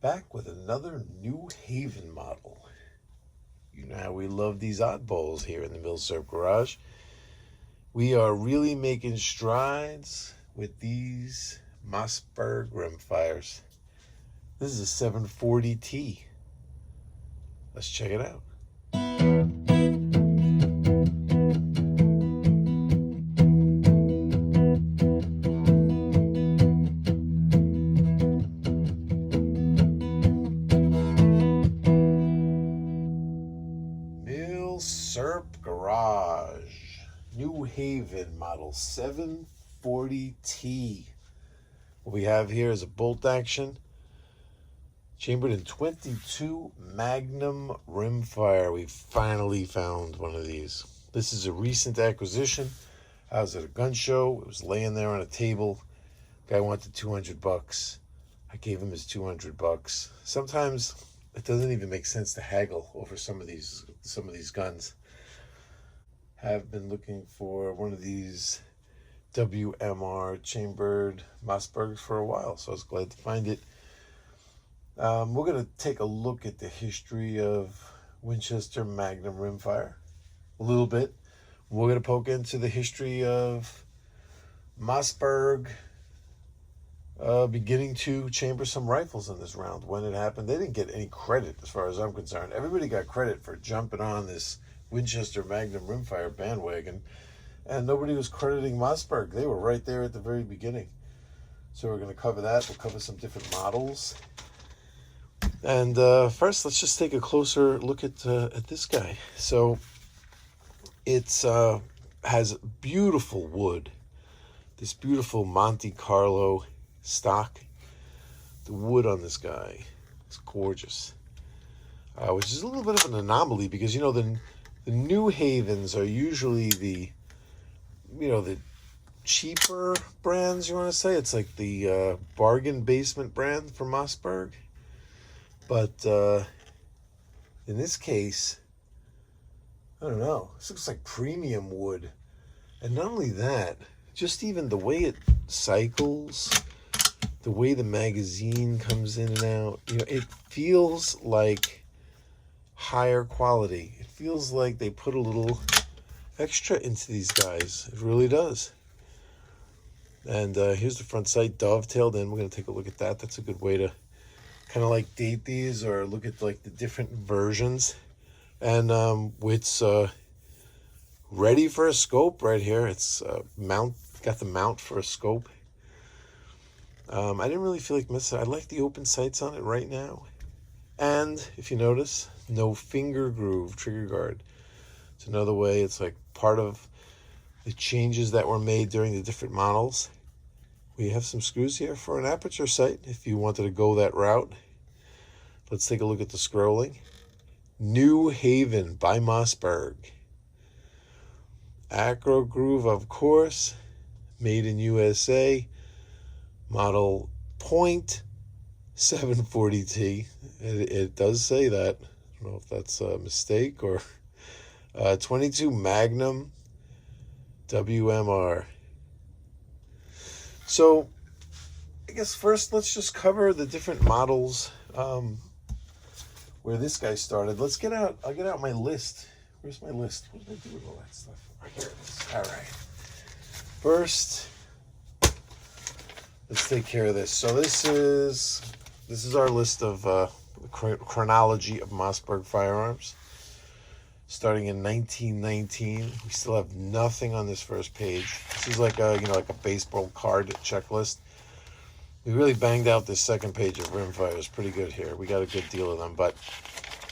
Back with another New Haven model. You know how we love these oddballs here in the Milsurp Garage. We are really making strides with these Mossberg rimfires. This is a 740T. Let's check it out. Milsurp Garage, New Haven model 740T. What we have here is a bolt action, chambered in 22 Magnum Rimfire. We finally found one of these. This is a recent acquisition. I was at a gun show. It was laying there on a table. Guy wanted $200. I gave him his $200. Sometimes it doesn't even make sense to haggle over some of these guns. Have been looking for one of these WMR chambered Mossbergs for a while, so I was glad to find it. We're going to take a look at the history of Winchester Magnum Rimfire a little bit. We're going to poke into the history of Mossberg beginning to chamber some rifles in this round. When it happened, they didn't get any credit as far as I'm concerned. Everybody got credit for jumping on this Winchester Magnum Rimfire bandwagon, and nobody was crediting Mossberg. They were right there at the very beginning. So we're going to cover that. We'll cover some different models. And first, let's just take a closer look at this guy. So it's has beautiful wood. This beautiful Monte Carlo stock. The wood on this guy is gorgeous, which is a little bit of an anomaly because, you know, the New Havens are usually the cheaper brands, you want to say. It's like the bargain basement brand for Mossberg. But in this case, I don't know. This looks like premium wood. And not only that, just even the way it cycles, the way the magazine comes in and out, you know, it feels like higher quality. It feels like they put a little extra into these guys. It really does. And here's the front sight dovetailed in. We're going to take a look at that. That's a good way to kind of like date these or look at like the different versions. And it's ready for a scope right here. It's got the mount for a scope. I didn't really feel like missing. I like the open sights on it right now. And if you notice, no finger groove trigger guard. It's another way. It's like part of the changes that were made during the different models. We have some screws here for an aperture sight if you wanted to go that route. Let's take a look at the scrolling. New Haven by Mossberg. Acro groove, of course. Made in USA. Model .740T. It does say that. I don't know if that's a mistake or 22 Magnum WMR. So I guess first let's just cover the different models where this guy started. I'll get out my list. Where's my list? What did I do with all that stuff? Right here it is. All right. First, let's take care of this. So this is our list of chronology of Mossberg firearms. Starting in 1919, we still have nothing on this first page. This is like a baseball card checklist. We really banged out this second page of rimfires pretty good here. We got a good deal of them, but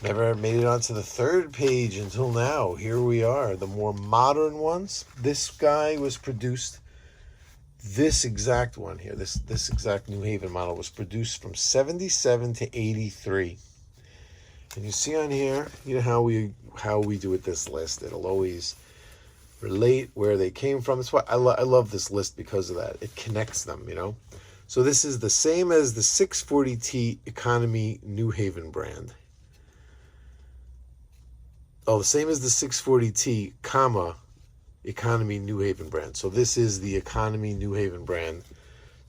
never made it onto the third page until now. Here we are, the more modern ones. This guy was produced. This exact one here, this exact New Haven model was produced from 77 to 83. And you see on here, you know how we do with this list. It'll always relate where they came from. That's why I love this list because of that. It connects them, you know. So this is the same as the 640T Economy New Haven brand. Oh, the same as the 640T, Economy New Haven brand. So this is the Economy New Haven brand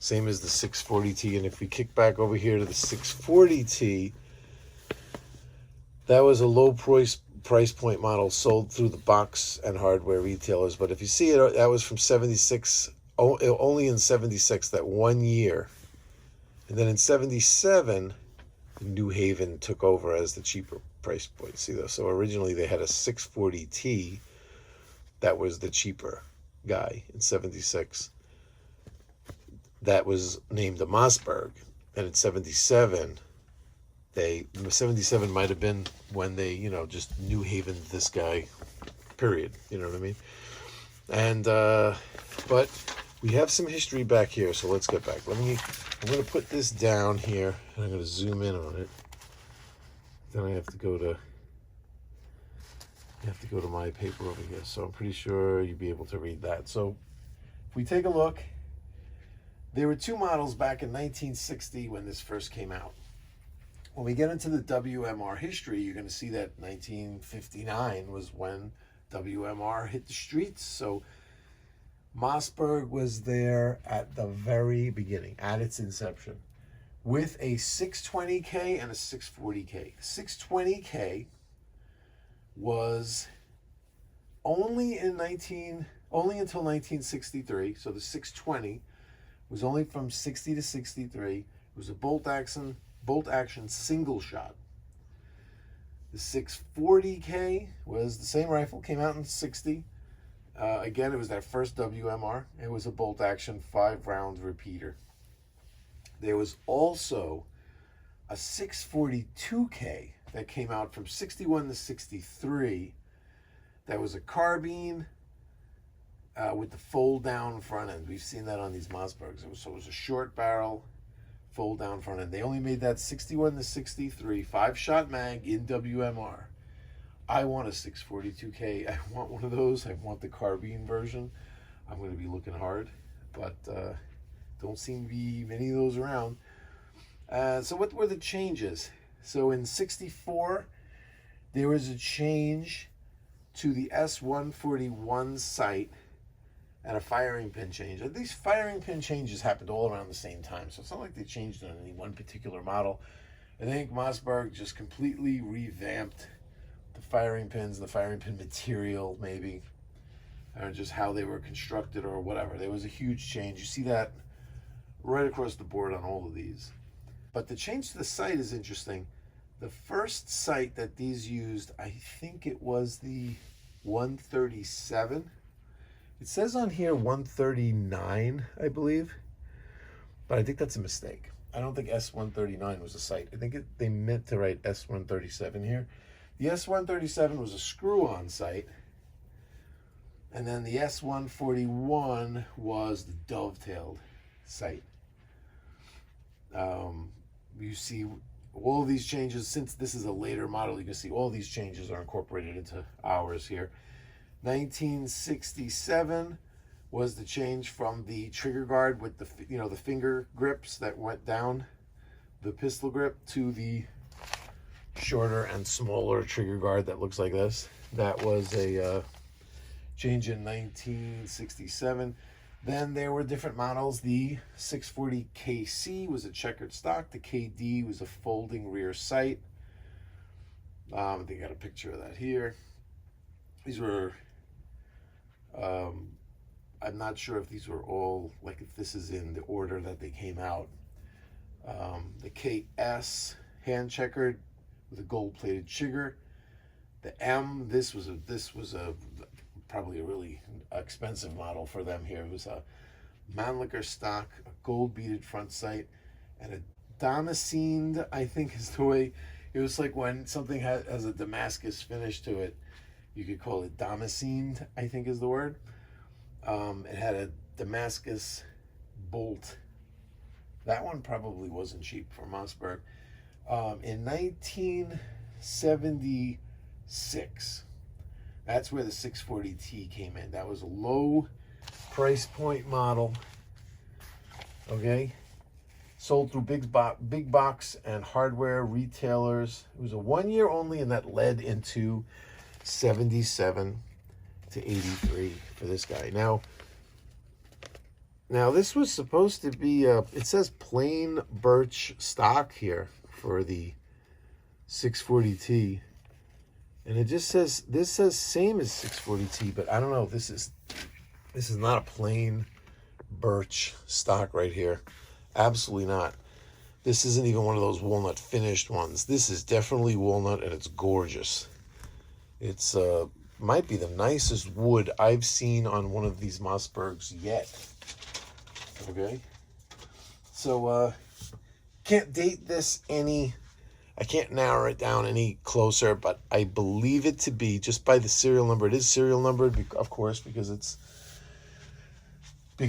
Same as the 640T. And if we kick back over here to the 640T, that was a low price point model sold through the box and hardware retailers. But if you see it, that was from 76, only in 76, that 1 year. And then in 77, New Haven took over as the cheaper price point. See though, so originally they had a 640T that was the cheaper guy in 76. That was named a Mossberg. And in 77, 77 might have been when they, just New Haven this guy, period. You know what I mean? And, but we have some history back here, so let's get back. I'm going to put this down here, and I'm going to zoom in on it. Then I have to go to my paper over here, so I'm pretty sure you'll be able to read that. So if we take a look, there were two models back in 1960 when this first came out. When we get into the WMR history, you're going to see that 1959 was when WMR hit the streets. So Mossberg was there at the very beginning, at its inception, with a 620K and a 640K. 620K was only until 1963. So the 620 was only from 60 to 63. It was a bolt action single shot. The 640K was the same rifle, came out in 60. Again, it was that first WMR. It was a bolt action 5-round repeater. There was also a 642K that came out from 61 to 63. That was a carbine with the fold down front end. We've seen that on these Mossbergs. So it was a short barrel, fold down front end. They only made that 61 to 63, 5-shot mag in WMR. I want a 642K. I want one of those. I want the carbine version. I'm going to be looking hard, but don't seem to be many of those around. So what were the changes? So in 64, there was a change to the S141 sight and a firing pin change. These firing pin changes happened all around the same time, so it's not like they changed on any one particular model. I think Mossberg just completely revamped the firing pins, the firing pin material maybe, or just how they were constructed or whatever. There was a huge change. You see that right across the board on all of these. But the change to the sight is interesting. The first sight that these used, I think it was the 137. It says on here 139, I believe, but I think that's a mistake. I don't think S139 was a sight. I think they meant to write S137 here. The S137 was a screw-on sight, and then the S141 was the dovetailed sight. You see all these changes, since this is a later model, you can see all these changes are incorporated into ours here. 1967 was the change from the trigger guard with the the finger grips that went down the pistol grip to the shorter and smaller trigger guard that looks like this. That was a change in 1967. Then there were different models. The 640 KC was a checkered stock. The KD was a folding rear sight. They got a picture of that here. These were, I'm not sure if these were all, like if this is in the order that they came out. The KS, hand checkered with a gold plated trigger. The M, this was a probably a really expensive model for them here. It was a Mannlicher stock, a gold beaded front sight, and a damascened, I think is the way. It was like when something has a Damascus finish to it, you could call it damascened, I think is the word. It had a Damascus bolt. That one probably wasn't cheap for Mossberg. In 1976, that's where the 640T came in. That was a low price point model. Okay, sold through big box and hardware retailers. It was a 1 year only, and that led into 77 to 83 for this guy. Now Now, this was supposed to be, it says plain birch stock here for the 640T. And it just says, this says same as 640T, but I don't know. This is not a plain birch stock right here. Absolutely not. This isn't even one of those walnut finished ones. This is definitely walnut, and it's gorgeous. It's might be the nicest wood I've seen on one of these Mossbergs yet. Okay. So can't date this any. I can't narrow it down any closer, but I believe it to be, just by the serial number. It is serial numbered, of course, because it's you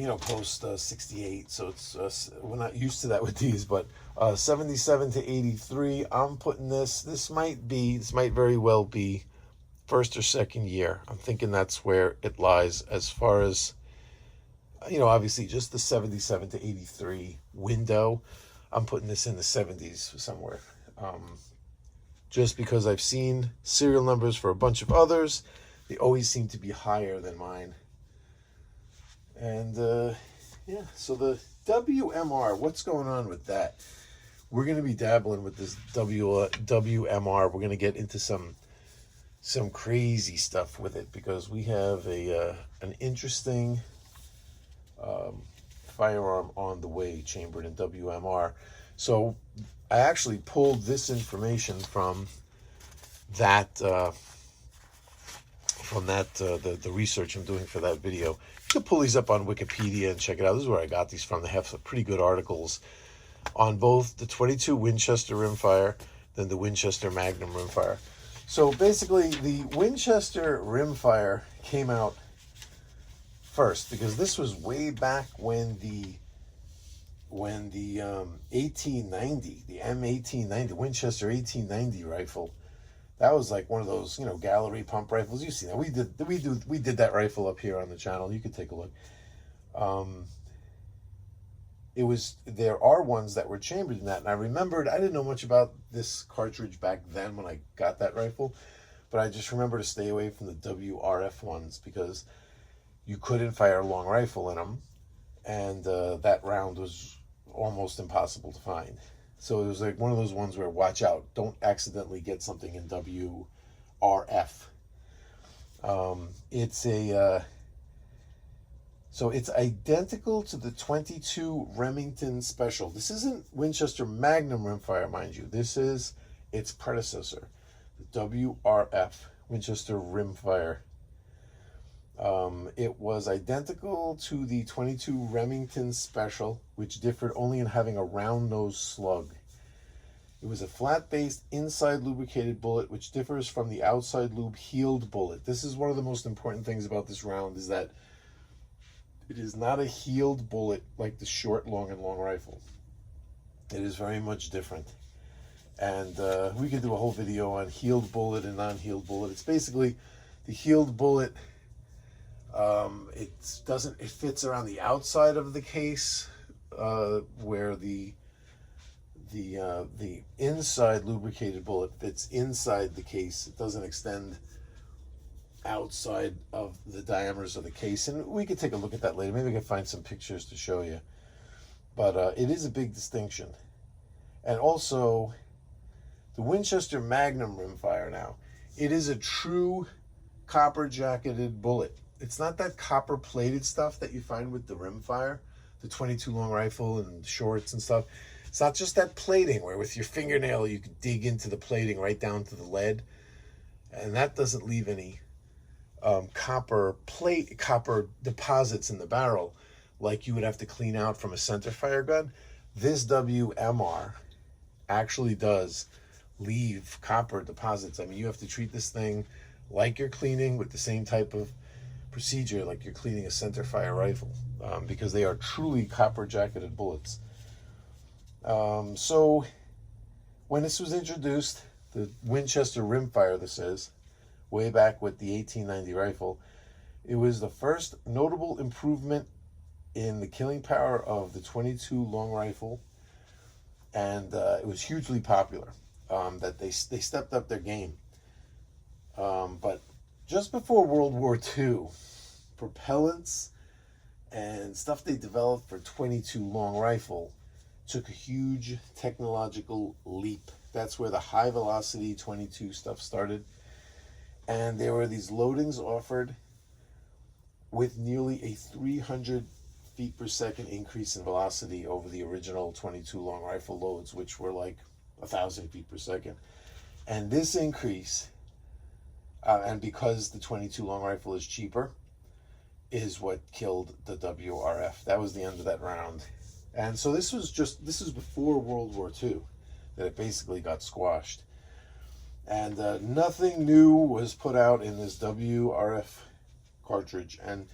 know, post 68, so it's we're not used to that with these. But 77 to 83, I'm putting this might very well be first or second year. I'm thinking that's where it lies, as far as, you know, obviously just the 77 to 83 window. I'm putting this in the 70s somewhere, just because I've seen serial numbers for a bunch of others. They always seem to be higher than mine. And yeah, so the WMR, what's going on with that? We're going to be dabbling with this WMR. We're going to get into some crazy stuff with it, because we have an interesting firearm on the way, chambered in WMR. So I actually pulled this information from that the research I'm doing for that video. You can pull these up on Wikipedia and check it out. This is where I got these from. They have some pretty good articles on both the 22 Winchester Rimfire, then the Winchester Magnum Rimfire. So basically, the Winchester Rimfire came out first, because this was way back when the 1890, the M1890, Winchester 1890 rifle, that was like one of those, you know, gallery pump rifles. You see that we did that rifle up here on the channel. You could take a look. There are ones that were chambered in that, and I remembered, I didn't know much about this cartridge back then when I got that rifle, but I just remember to stay away from the WRF ones, because you couldn't fire a long rifle in them, and that round was almost impossible to find. So it was like one of those ones where, watch out, don't accidentally get something in WRF. So it's identical to the 22 Remington Special. This isn't Winchester Magnum Rimfire, mind you. This is its predecessor, the WRF, Winchester Rimfire. It was identical to the 22 Remington Special, which differed only in having a round nose slug. It was a flat-based, inside lubricated bullet, which differs from the outside lube heeled bullet. This is one of the most important things about this round, is that it is not a heeled bullet like the short, long, and long rifle. It is very much different. And we could do a whole video on heeled bullet and non-heeled bullet. It's basically the heeled bullet. It fits around the outside of the case, where the inside lubricated bullet fits inside the case. It doesn't extend outside of the diameters of the case, and we could take a look at that later. Maybe we can find some pictures to show you. But it is a big distinction. And also, the Winchester Magnum Rimfire now, it is a true copper jacketed bullet. It's not that copper plated stuff that you find with the Rimfire, the 22 long rifle and shorts and stuff. It's not just that plating where with your fingernail you can dig into the plating right down to the lead, and that doesn't leave any copper deposits in the barrel like you would have to clean out from a center fire gun. This WMR actually does leave copper deposits. I mean, you have to treat this thing like you're cleaning, with the same type of procedure like you're cleaning a center fire rifle, because they are truly copper jacketed bullets. So when this was introduced, the Winchester Rimfire, this is way back with the 1890 rifle, it was the first notable improvement in the killing power of the 22 long rifle, and it was hugely popular. That they stepped up their game. But just before World War II, propellants and stuff they developed for 22 long rifle took a huge technological leap. That's where the high velocity 22 stuff started. And there were these loadings offered with nearly a 300 feet per second increase in velocity over the original 22 long rifle loads, which were like 1,000 feet per second. And this increase, and because the 22 long rifle is cheaper, is what killed the WRF. That was the end of that round. And so this was before World War II that it basically got squashed. And nothing new was put out in this WRF cartridge. And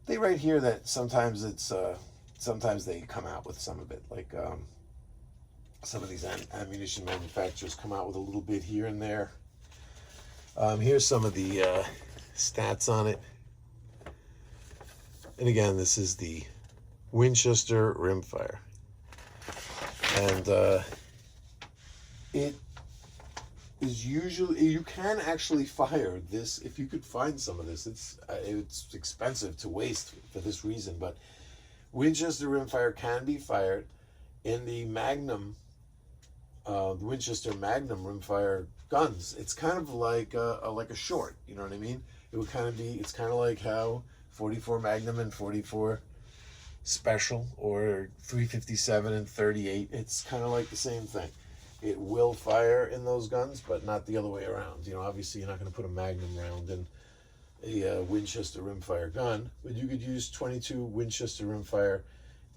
they write here that sometimes sometimes they come out with some of it, like some of these ammunition manufacturers come out with a little bit here and there. Here's some of the stats on it. And again, this is the Winchester Rimfire. And it is usually, you can actually fire this if you could find some of this. It's expensive to waste for this reason, but Winchester Rimfire can be fired in the Magnum, the Winchester Magnum Rimfire guns. It's kind of like a short, you know what I mean? It would kind of be, it's kind of like how 44 Magnum and 44 Special or 357 and 38, it's kind of like the same thing. It will fire in those guns, but not the other way around. You know, obviously you're not going to put a Magnum round in a Winchester Rimfire gun, but you could use 22 Winchester Rimfire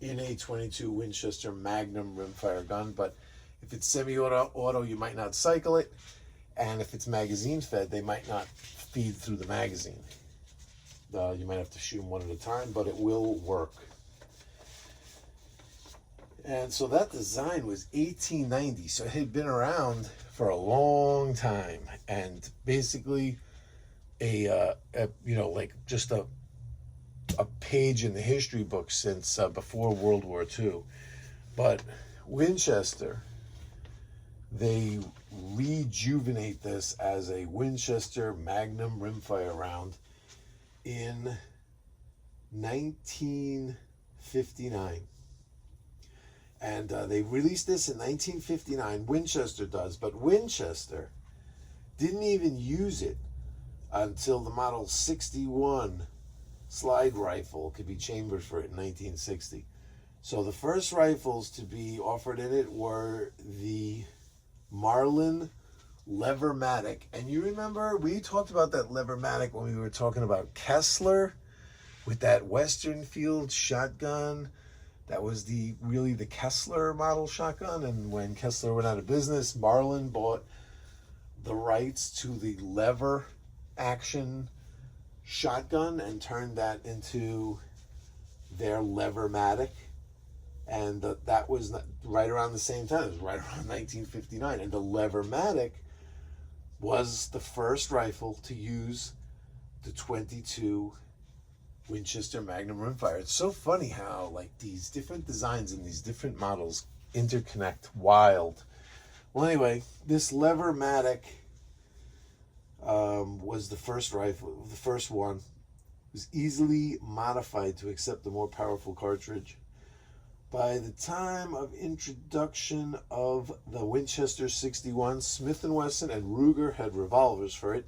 in a 22 Winchester Magnum Rimfire gun. But if it's semi-auto, you might not cycle it, and if it's magazine fed, they might not feed through the magazine. You might have to shoot them one at a time, but it will work. And so that design was 1890, so it had been around for a long time, and basically a you know, like just a page in the history book since before World War II. But Winchester, they rejuvenate this as a Winchester Magnum Rimfire round in 1959. And they released this in 1959, Winchester does, but Winchester didn't even use it until the Model 61 slide rifle could be chambered for it in 1960. So the first rifles to be offered in it were the Marlin Levermatic. And you remember, we talked about that Levermatic when we were talking about Kessler with that Western Field shotgun. That was really the Kessler model shotgun, and when Kessler went out of business, Marlin bought the rights to the lever action shotgun and turned that into their Levermatic. And that was right around the same time. It was right around 1959. And the Levermatic was the first rifle to use the 22 Winchester Magnum Rimfire. It's so funny how like these different designs and these different models interconnect. Wild. Well, anyway, this Levermatic was the first rifle, the first one. It was easily modified to accept the more powerful cartridge. By the time of introduction of the Winchester 61, Smith & Wesson and Ruger had revolvers for it.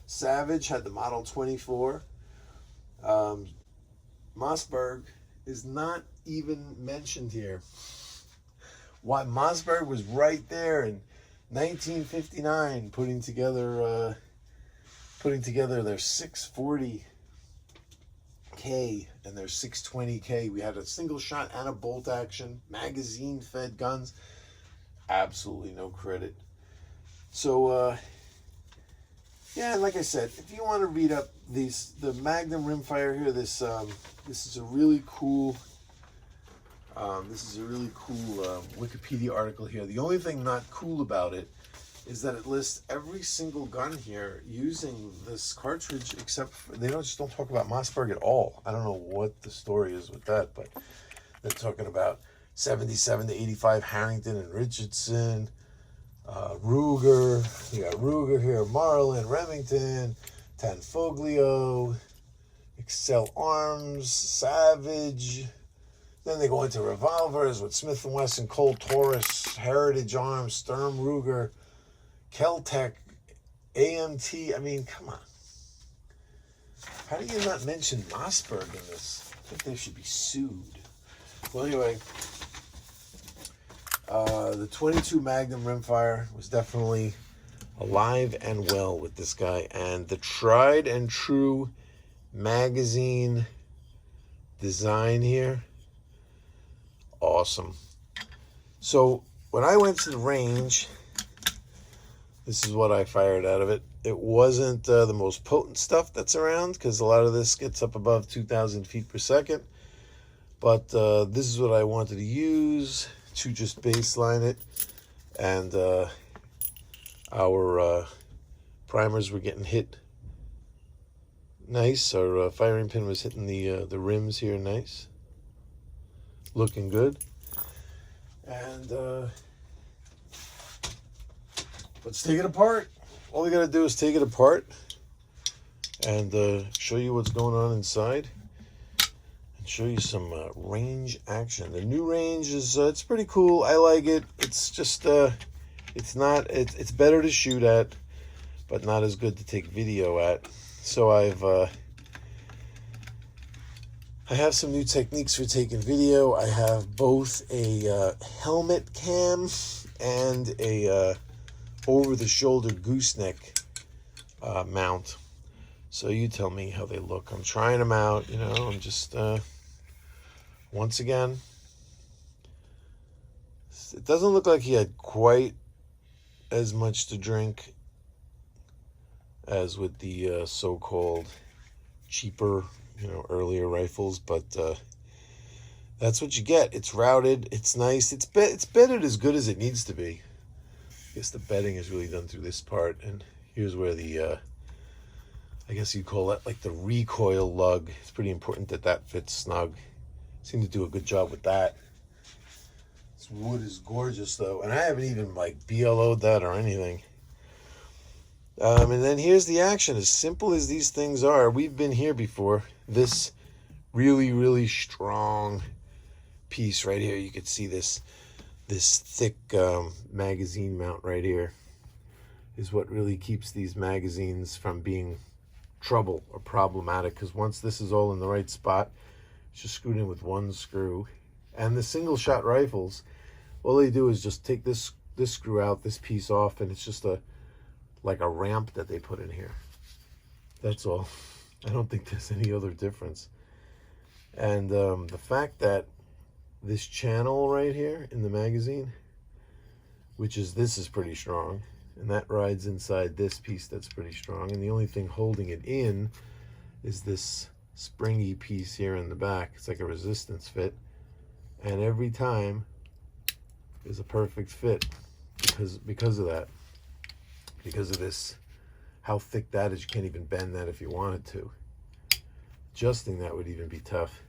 Savage had the Model 24. Mossberg is not even mentioned here. Why Mossberg was right there in 1959 putting together their 640K and their 620K. We had a single shot and a bolt action, magazine fed guns. Absolutely no credit. So yeah, like I said, if you want to read up the Magnum Rimfire here, this is a really cool Wikipedia article here. The only thing not cool about it is that it lists every single gun here using this cartridge, except for, they don't talk about Mossberg at all. I don't know what the story is with that, but they're talking about 77 to 85 Harrington and Richardson, Ruger. You got Ruger here, Marlin, Remington, Tanfoglio, Excel Arms, Savage. Then they go into revolvers with Smith & Wesson, Colt Taurus, Heritage Arms, Sturm Ruger, Keltec, AMT. I mean, come on. How do you not mention Mossberg in this? I think they should be sued. Well, anyway, the 22 Magnum Rimfire was definitely alive and well with this guy. And the tried and true magazine design here, awesome. So when I went to the range, this is what I fired out of it. It wasn't the most potent stuff that's around, because a lot of this gets up above 2,000 feet per second. But this is what I wanted to use to just baseline it. And our primers were getting hit nice. Our firing pin was hitting the rims here nice. Looking good. And let's take it apart. All we got to do is take it apart and show you what's going on inside. And show you some range action. The new range is it's pretty cool. I like it. It's just it's better to shoot at, but not as good to take video at. So I have some new techniques for taking video. I have both a helmet cam and a over-the-shoulder gooseneck mount. So you tell me how they look. I'm trying them out, you know. I'm just once again, it doesn't look like he had quite as much to drink as with the so-called cheaper, you know, earlier rifles, but that's what you get. It's routed, it's nice, it's bedded as good as it needs to be. I guess the bedding is really done through this part, and here's where the I guess you'd call that like the recoil lug. It's pretty important that that fits snug. Seem to do a good job with that. This wood is gorgeous though, and I haven't even like BLO'd that or anything. And then here's the action. As simple as these things are, we've been here before. This really, really strong piece right here. You could see this thick magazine mount right here is what really keeps these magazines from being trouble or problematic, because once this is all in the right spot, it's just screwed in with one screw. And the single shot rifles, all they do is just take this screw out, this piece off, and it's just like a ramp that they put in here. That's all. I don't think there's any other difference. And the fact that this channel right here in the magazine, this is pretty strong, and that rides inside this piece that's pretty strong, and the only thing holding it in is this springy piece here in the back. It's like a resistance fit, and every time is a perfect fit because of that, because of this, how thick that is. You can't even bend that if you wanted to. Adjusting that would even be tough.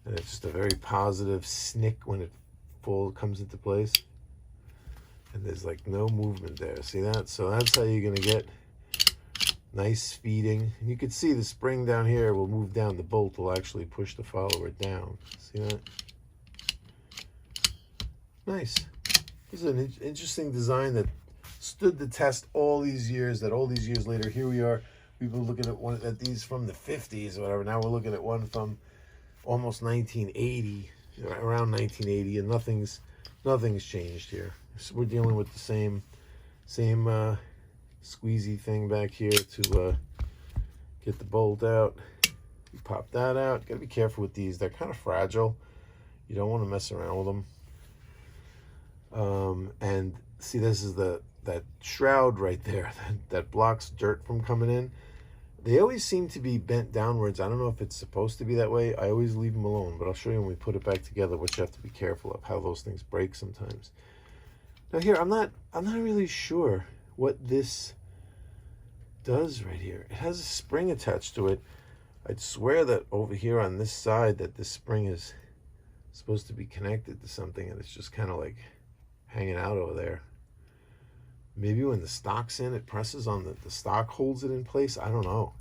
And it's just a very positive snick when it comes into place. And there's like no movement there. See that? So that's how you're going to get nice feeding. And you can see the spring down here will move down. The bolt will actually push the follower down. See that? Nice. This is an interesting design that stood the test all these years, that all these years later, here we are. We've been looking at these from the 50s or whatever. Now we're looking at one from almost 1980, around 1980, and nothing's changed here. So we're dealing with the same squeezy thing back here to get the bolt out. You pop that out. Gotta be careful with these. They're kind of fragile. You don't want to mess around with them. And see, this is that shroud right there that blocks dirt from coming in. They always seem to be bent downwards. I don't know if it's supposed to be that way. I always leave them alone, but I'll show you when we put it back together what you have to be careful of, how those things break sometimes. Now here, I'm not really sure what this does right here. It has a spring attached to it. I'd swear that over here on this side that this spring is supposed to be connected to something, and it's just kind of like hanging out over there. Maybe when the stock's in, it presses on the stock, holds it in place. I don't know.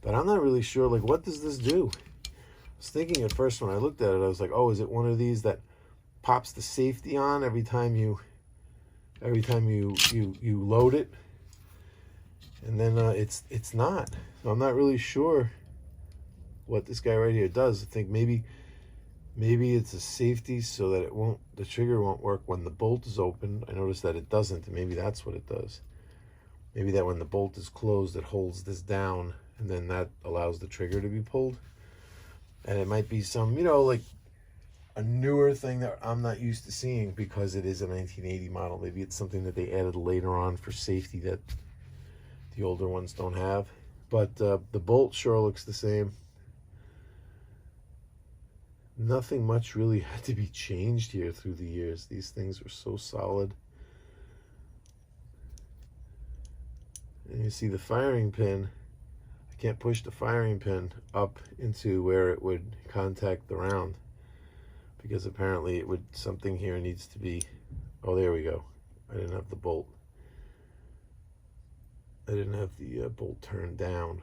But I'm not really sure, like, what does this do? I was thinking at first when I looked at it, I was like, oh, is it one of these that pops the safety on every time you load it? And then it's not. So I'm not really sure what this guy right here does. I think maybe it's a safety so that the trigger won't work when the bolt is open. I noticed that it doesn't, and maybe that's what it does. Maybe that when the bolt is closed, it holds this down, and then that allows the trigger to be pulled. And it might be some, like a newer thing that I'm not used to seeing because it is a 1980 model. Maybe it's something that they added later on for safety that the older ones don't have. But the bolt sure looks the same. Nothing much really had to be changed here through the years. These things are so solid. And you see the firing pin. I can't push the firing pin up into where it would contact the round, because apparently something here needs to be, oh, there we go. I didn't have the bolt. I didn't have the bolt turned down.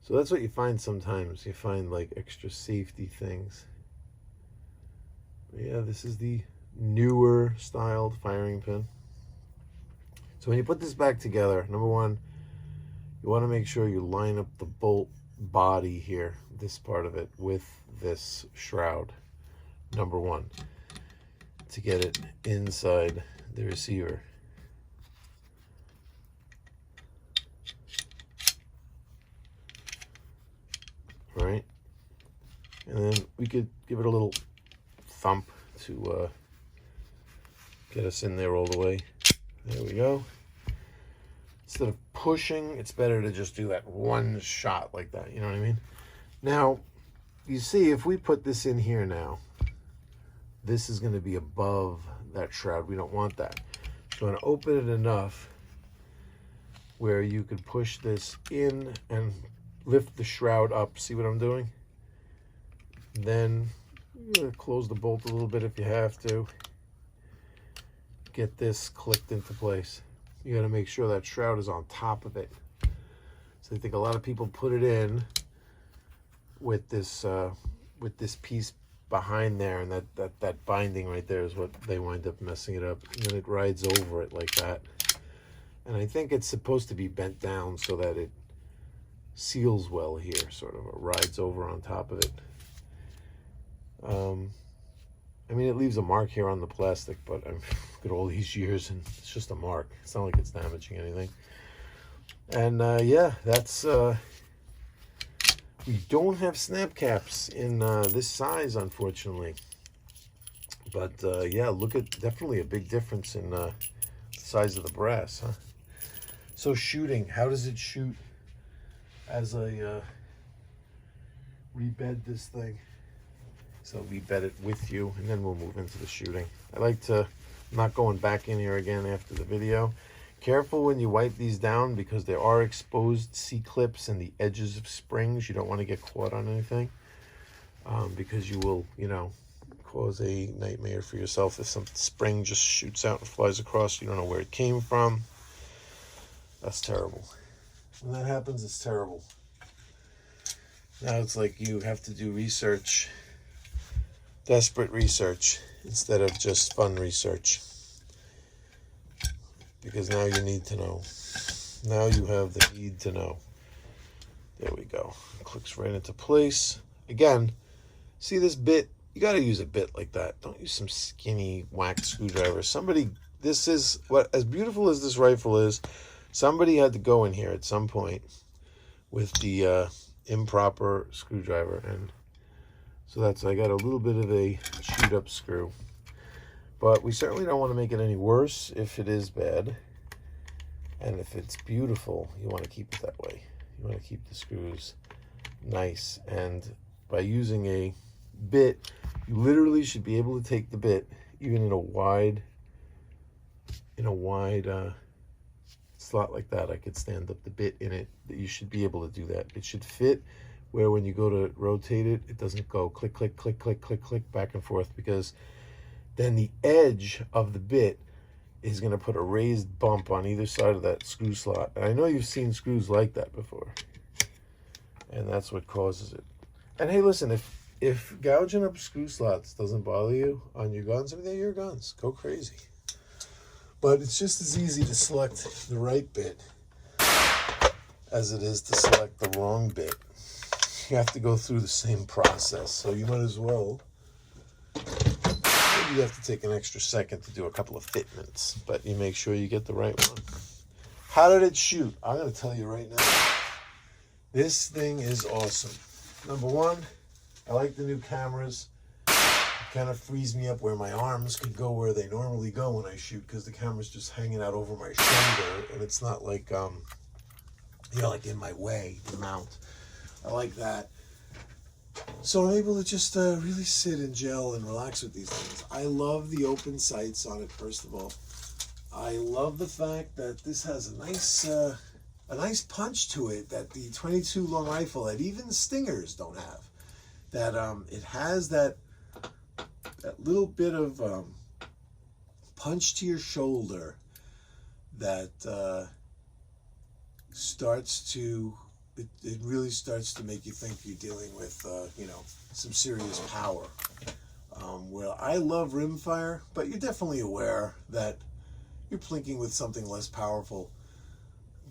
So that's what you find sometimes. You find like extra safety things. But yeah, this is the newer styled firing pin. So when you put this back together, number one, you want to make sure you line up the bolt body here, this part of it, with this shroud. Number one, to get it inside the receiver. All right, and then we could give it a little thump to get us in there all the way. There we go. Instead of pushing, it's better to just do that one shot like that, you know what I mean? Now, you see, if we put this in here now, this is going to be above that shroud. We don't want that. So I'm going to open it enough where you could push this in and lift the shroud up. See what I'm doing? Then you're going to close the bolt a little bit if you have to. Get this clicked into place. You got to make sure that shroud is on top of it. So I think a lot of people put it in with this piece behind there, and that binding right there is what they wind up messing it up. And then it rides over it like that. And I think it's supposed to be bent down so that it seals well here, sort of, or rides over on top of it. I mean, it leaves a mark here on the plastic, but I've got all these years and it's just a mark. It's not like it's damaging anything. And yeah, that's we don't have snap caps in this size, unfortunately. But yeah, look at, definitely a big difference in the size of the brass, huh? So shooting, how does it shoot as I rebed this thing? So we bed it with you, and then we'll move into the shooting. I like to, I'm not going back in here again after the video. Careful when you wipe these down, because there are exposed C-clips and the edges of springs. You don't want to get caught on anything, because you will, cause a nightmare for yourself if some spring just shoots out and flies across. You don't know where it came from. That's terrible. When that happens, it's terrible. Now it's like you have to do research, desperate research, instead of just fun research. Because now you need to know. Now you have the need to know. There we go. Clicks right into place. Again, see this bit? You got to use a bit like that. Don't use some skinny whack screwdriver. This is, what, as beautiful as this rifle is, somebody had to go in here at some point with the improper screwdriver, and so I got a little bit of a chewed up screw. But we certainly don't want to make it any worse if it is bad. And if it's beautiful, you want to keep it that way. You want to keep the screws nice. And by using a bit, you literally should be able to take the bit, even in a wide slot like that. I could stand up the bit in it. You should be able to do that. It should fit where when you go to rotate it, it doesn't go click, click, click, click, click, click, back and forth, because then the edge of the bit is going to put a raised bump on either side of that screw slot. And I know you've seen screws like that before. And that's what causes it. And hey, listen, if gouging up screw slots doesn't bother you on your guns, I mean, they're your guns. Go crazy. But it's just as easy to select the right bit as it is to select the wrong bit. You have to go through the same process. So you might as well, maybe you have to take an extra second to do a couple of fitments, but you make sure you get the right one. How did it shoot? I'm going to tell you right now. This thing is awesome. Number one, I like the new cameras. It kind of frees me up where my arms could go where they normally go when I shoot, because the camera's just hanging out over my shoulder, and it's not like, you know, like in my way to mount. I like that. So I'm able to just really sit and gel and relax with these things. I love the open sights on it, first of all. I love the fact that this has a nice punch to it that the 22 long rifle, that even the Stingers don't have. That it has that little bit of punch to your shoulder that it really starts to make you think you're dealing with you know, some serious power. Well, I love rimfire, but you're definitely aware that you're plinking with something less powerful.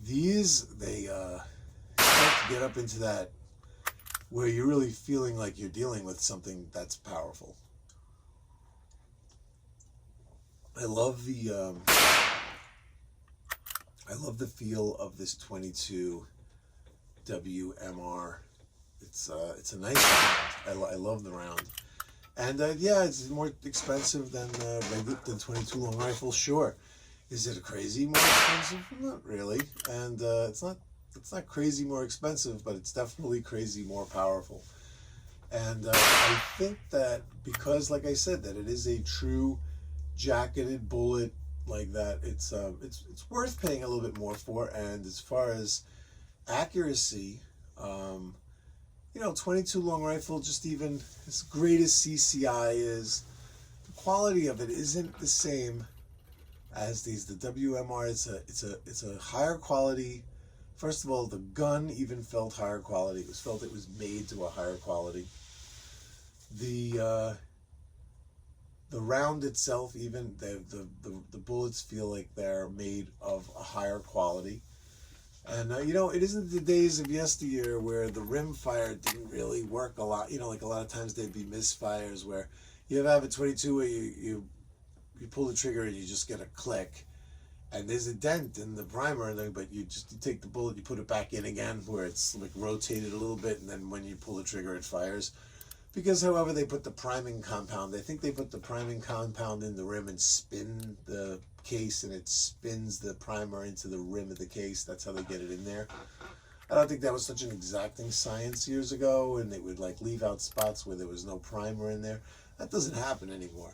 These, they start to get up into that where you're really feeling like you're dealing with something that's powerful. I love the feel of this 22 WMR. It's a nice round. I love the round. And yeah, it's more expensive than 22 long rifle, sure. Is it crazy more expensive? Not really. And it's not crazy more expensive, but it's definitely crazy more powerful. And I think that because, like I said, that it is a true jacketed bullet like that, it's worth paying a little bit more for. And as far as accuracy, you know, 22 long rifle, just even as great as CCI is, the quality of it isn't the same as these. The WMR, it's a higher quality. First of all, the gun even felt higher quality. It was made to a higher quality. The round itself, even the bullets feel like they're made of a higher quality. And you know, it isn't the days of yesteryear where the rimfire didn't really work a lot. You know, like a lot of times there'd be misfires where you have a 22 where you pull the trigger and you just get a click, and there's a dent in the primer, but you take the bullet, you put it back in again where it's like rotated a little bit, and then when you pull the trigger it fires. Because however they put the priming compound, I think they put the priming compound in the rim and spin the case, and it spins the primer into the rim of the case. That's how they get it in there. I don't think that was such an exacting science years ago, and they would like leave out spots where there was no primer in there. That doesn't happen anymore.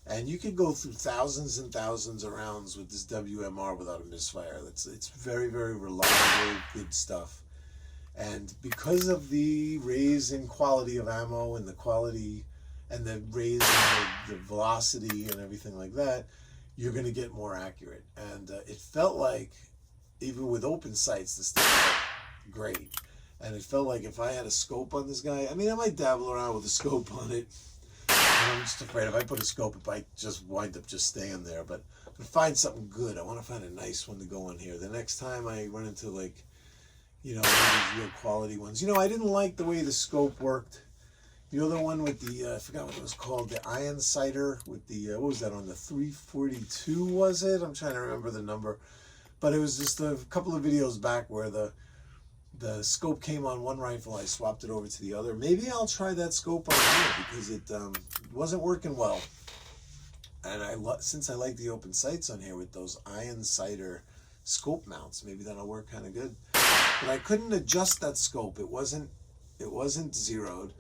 And you can go through thousands and thousands of rounds with this WMR without a misfire. It's very, very reliable, good stuff. And because of the raise in quality of ammo and the quality and the raise in the velocity and everything like that, you're going to get more accurate. And it felt like, even with open sights, this thing felt great. And it felt like if I had a scope on this guy, I mean, I might dabble around with a scope on it. And I'm just afraid if I put a scope, it might just wind up just staying there. But I'm going to find something good. I want to find a nice one to go in here. The next time I run into, like, you know, one of these real quality ones. You know, I didn't like the way the scope worked. You know, the one with the, I forgot what it was called, the iron sighter with the, what was that, on the 342, was it? I'm trying to remember the number. But it was just a couple of videos back where the scope came on one rifle, I swapped it over to the other. Maybe I'll try that scope on here because it wasn't working well. And since I like the open sights on here with those iron sighter scope mounts, maybe that'll work kind of good. But I couldn't adjust that scope. It wasn't zeroed,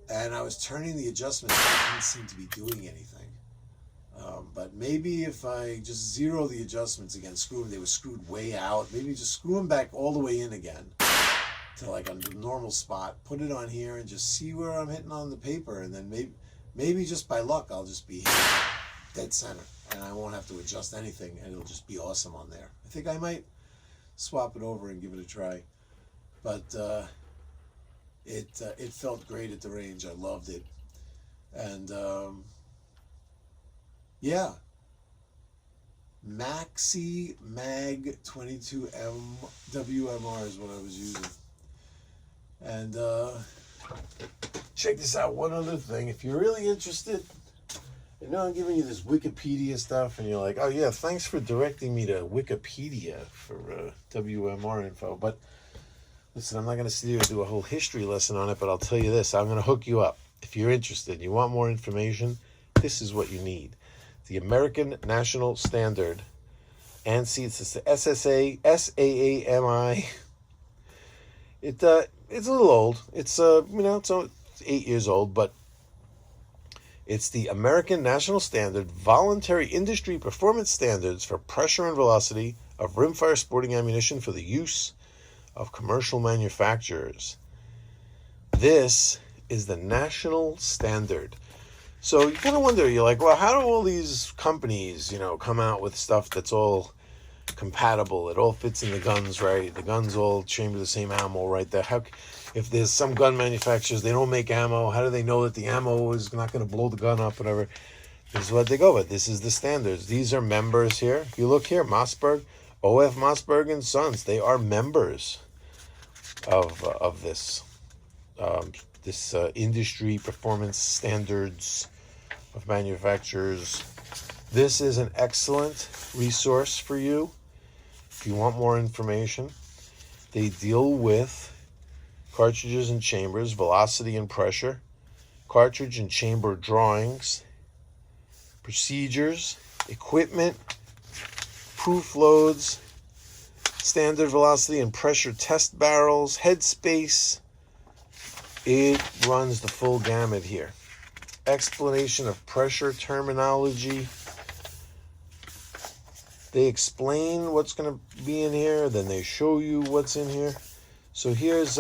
and I was turning the adjustments, and it didn't seem to be doing anything. But maybe if I just zero the adjustments again, screw them, they were screwed way out. Maybe just screw them back all the way in again to like a normal spot. Put it on here and just see where I'm hitting on the paper, and then maybe just by luck I'll just be hitting dead center. and I won't have to adjust anything, and it'll just be awesome on there. I think I might swap it over and give it a try, but it felt great at the range. I loved it, and yeah, Maxi Mag 22M WMR is what I was using. And check this out, one other thing. If you're really interested, I know I'm giving you this Wikipedia stuff, and you're like, oh yeah, thanks for directing me to Wikipedia for WMR info. But listen, I'm not going to sit here and do a whole history lesson on it, but I'll tell you this. I'm going to hook you up. If you're interested, you want more information, this is what you need. The American National Standard, ANSI, it's the SAAMI. It's a little old. It's it's 8 years old, but it's the American National Standard Voluntary Industry Performance Standards for Pressure and Velocity of Rimfire Sporting Ammunition for the use of commercial manufacturers. This is the national standard. So you kind of wonder, you're like, well, how do all these companies, come out with stuff that's all compatible? It all fits in the guns, right? The guns all chamber the same ammo right there. How, if there's some gun manufacturers, they don't make ammo, how do they know that the ammo is not going to blow the gun up, whatever? This is what they go with. This is the standards. These are members here. If you look here, Mossberg, OF Mossberg and Sons, they are members of this industry performance standards of manufacturers. This is an excellent resource for you if you want more information. They deal with cartridges and chambers, velocity and pressure, cartridge and chamber drawings, procedures, equipment, proof loads, standard velocity and pressure test barrels, headspace. It runs the full gamut here. Explanation of pressure terminology. They explain what's going to be in here, then they show you what's in here. So here's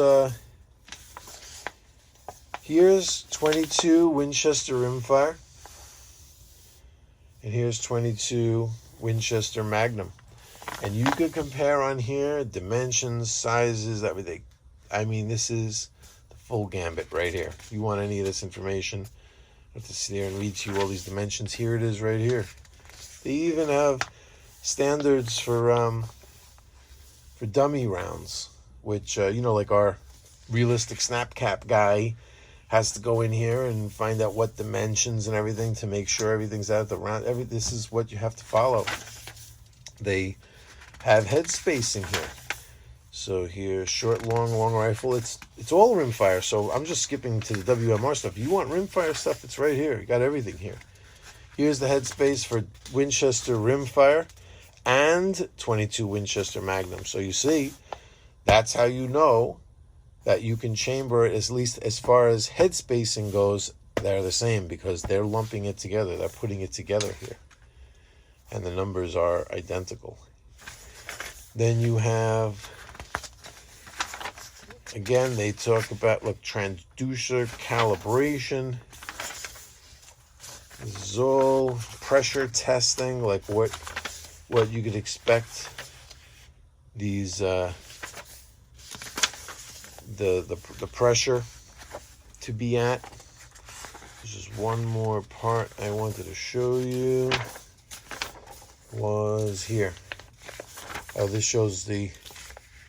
22 Winchester Rimfire, and here's 22 Winchester Magnum. And you could compare on here dimensions, sizes, everything. I mean, this is the full gambit right here. If you want any of this information, I have to sit here and read to you all these dimensions. Here it is right here. They even have standards for dummy rounds, which, like our realistic snap cap guy has to go in here and find out what dimensions and everything to make sure everything's out of the round. This is what you have to follow. They have head spacing here. So here, short, long rifle. It's all rimfire. So I'm just skipping to the WMR stuff. If you want rimfire stuff, it's right here. You got everything here. Here's the headspace for Winchester Rimfire and 22 Winchester Magnum. So you see, that's how you know that you can chamber it, at least as far as head spacing goes. They're the same because they're lumping it together. They're putting it together here. And the numbers are identical. Then you have, again, they talk about transducer calibration. This is all pressure testing, like what you could expect these the pressure to be at. There's just one more part I wanted to show you. Was here. Oh, this shows the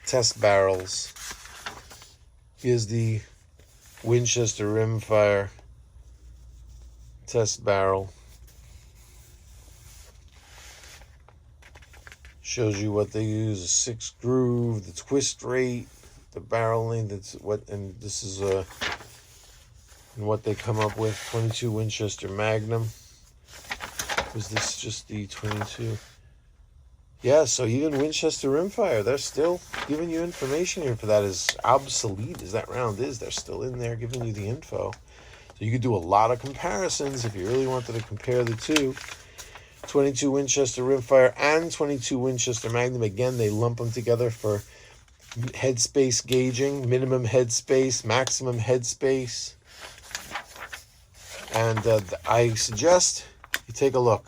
test barrels. Here's the Winchester Rimfire test barrel. Shows you what they use: a 6 groove, the twist rate, the barrel length. That's what, and this is and what they come up with. 22 Winchester Magnum. Was this just the 22? Yeah, so even Winchester Rimfire, they're still giving you information here for that. As obsolete as that round is, they're still in there giving you the info. So you could do a lot of comparisons if you really wanted to compare the two. 22 Winchester Rimfire and 22 Winchester Magnum. Again, they lump them together for headspace gauging, minimum headspace, maximum headspace. And I suggest you take a look.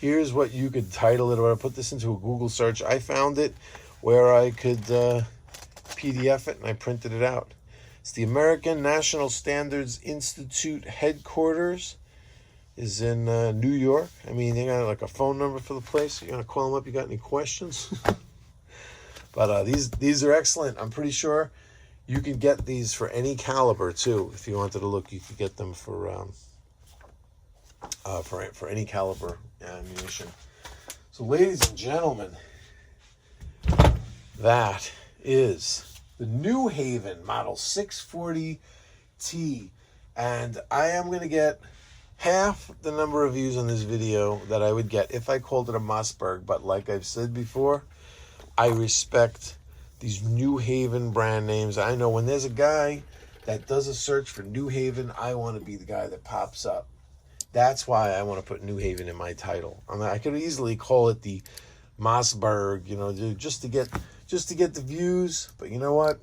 here's what you could title it, or I put this into a Google search. I found it where I could PDF it, and I printed it out. It's the American National Standards Institute headquarters is in New York. I mean, they got like a phone number for the place. You're gonna call them up. You got any questions? But these are excellent. I'm pretty sure you can get these for any caliber too. If you wanted to look, you could get them for any caliber ammunition. So, ladies and gentlemen, that is the New Haven Model 640T, and I am going to get half the number of views on this video that I would get if I called it a Mossberg. But like I've said before, I respect these New Haven brand names. I know when there's a guy that does a search for New Haven, I want to be the guy that pops up. That's why I want to put New Haven in my title. I mean, I could easily call it the Mossberg, you know, just to get the views. But you know what?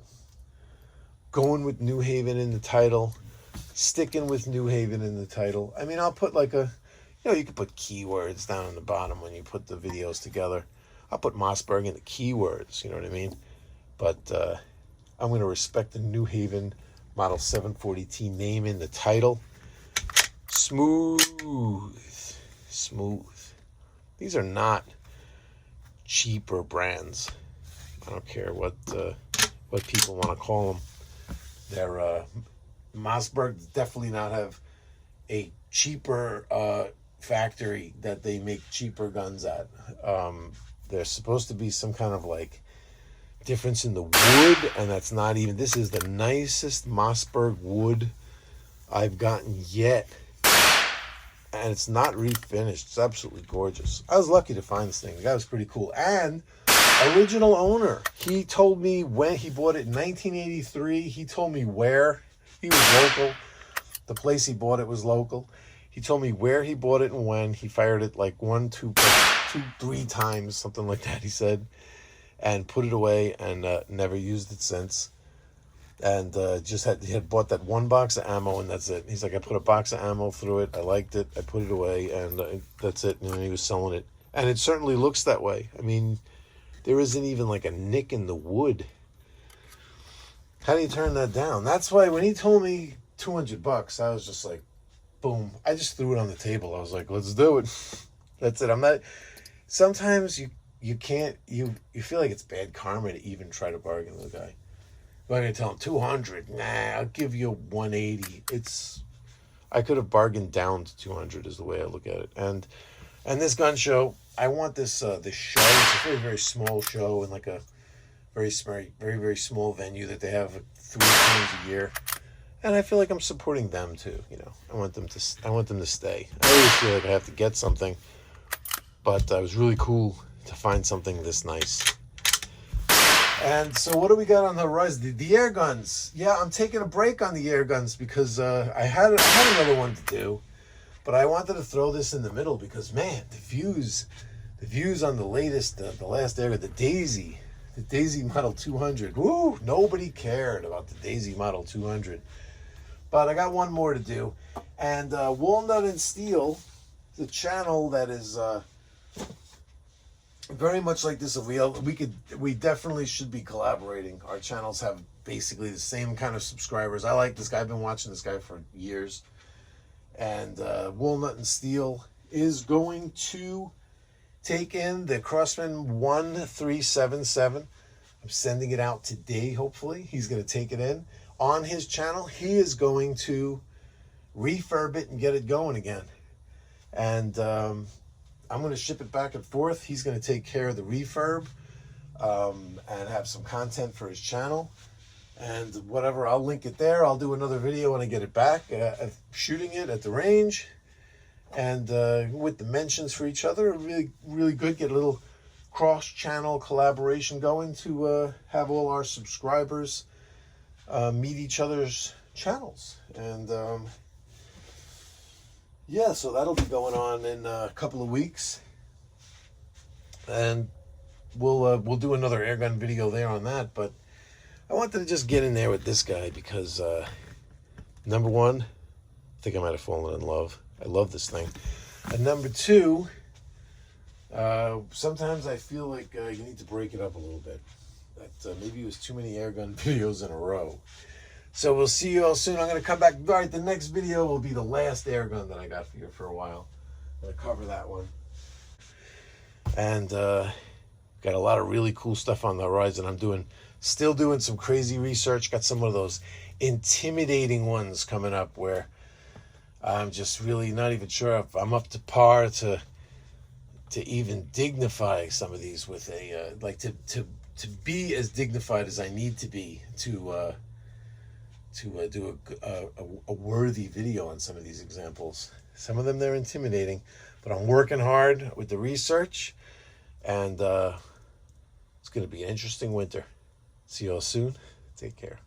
Going with New Haven in the title, sticking with New Haven in the title. I mean, I'll put like you can put keywords down in the bottom when you put the videos together. I'll put Mossberg in the keywords, you know what I mean? But I'm going to respect the New Haven Model 740T name in the title. Smooth. These are not cheaper brands. I don't care what people want to call them. They're Mossberg definitely not have a cheaper factory that they make cheaper guns at. There's supposed to be some kind of like difference in the wood, and that's not even. This is the nicest Mossberg wood I've gotten yet. And it's not refinished. It's absolutely gorgeous. I was lucky to find this thing. The guy was pretty cool. And original owner. He told me when he bought it in 1983. He told me where. He was local. The place he bought it was local. He told me where he bought it and when. He fired it like 1, 2, 3 times, something like that, he said. And put it away and never used it since. And he had bought that 1 box of ammo, and that's it. He's like, I put a box of ammo through it. I liked it. I put it away, and that's it. And he was selling it. And it certainly looks that way. I mean, there isn't even like a nick in the wood. How do you turn that down? That's why when he told me $200, I was just like, boom. I just threw it on the table. I was like, let's do it. That's it. I'm not. Sometimes you can't. You feel like it's bad karma to even try to bargain with a guy. I'm going to tell him 200. Nah, I'll give you 180. I could have bargained down to 200 is the way I look at it. And this gun show, I want this show. It's a very, very small show in like a very, very small venue that they have 3 times a year. And I feel like I'm supporting them too. You know, I want them to stay. I always feel like I have to get something, but it was really cool to find something this nice. And so what do we got on the horizon? The air guns. Yeah, I'm taking a break on the air guns because I had another one to do, but I wanted to throw this in the middle because, man, the views on the latest, the last air, the Daisy Model 200. Woo! Nobody cared about the Daisy Model 200. But I got one more to do. And Walnut and Steel, the channel that is very much like this. If we definitely should be collaborating. Our channels have basically the same kind of subscribers. I like this guy. I've been watching this guy for years. And Walnut and Steel is going to take in the Crossman 1377. I'm sending it out today, hopefully. He's going to take it in. On his channel, he is going to refurb it and get it going again. And I'm going to ship it back and forth. He's going to take care of the refurb and have some content for his channel. And whatever, I'll link it there. I'll do another video when I get it back, shooting it at the range. And with dimensions for each other, really, really good. Get a little cross-channel collaboration going to have all our subscribers meet each other's channels. And yeah, so that'll be going on in a couple of weeks. And we'll do another airgun video there on that. But I wanted to just get in there with this guy because, number one, I think I might have fallen in love. I love this thing. And number two, Sometimes I feel like you need to break it up a little bit. That maybe it was too many airgun videos in a row. So we'll see you all soon. I'm going to come back. All right, the next video will be the last airgun that I got for you for a while. I'm going to cover that one. And got a lot of really cool stuff on the horizon. I'm still doing some crazy research. Got some of those intimidating ones coming up where I'm just really not even sure if I'm up to par to even dignify some of these with a to be as dignified as I need to be to do a worthy video on some of these examples. Some of them, they're intimidating, but I'm working hard with the research, and it's going to be an interesting winter. See you all soon. Take care.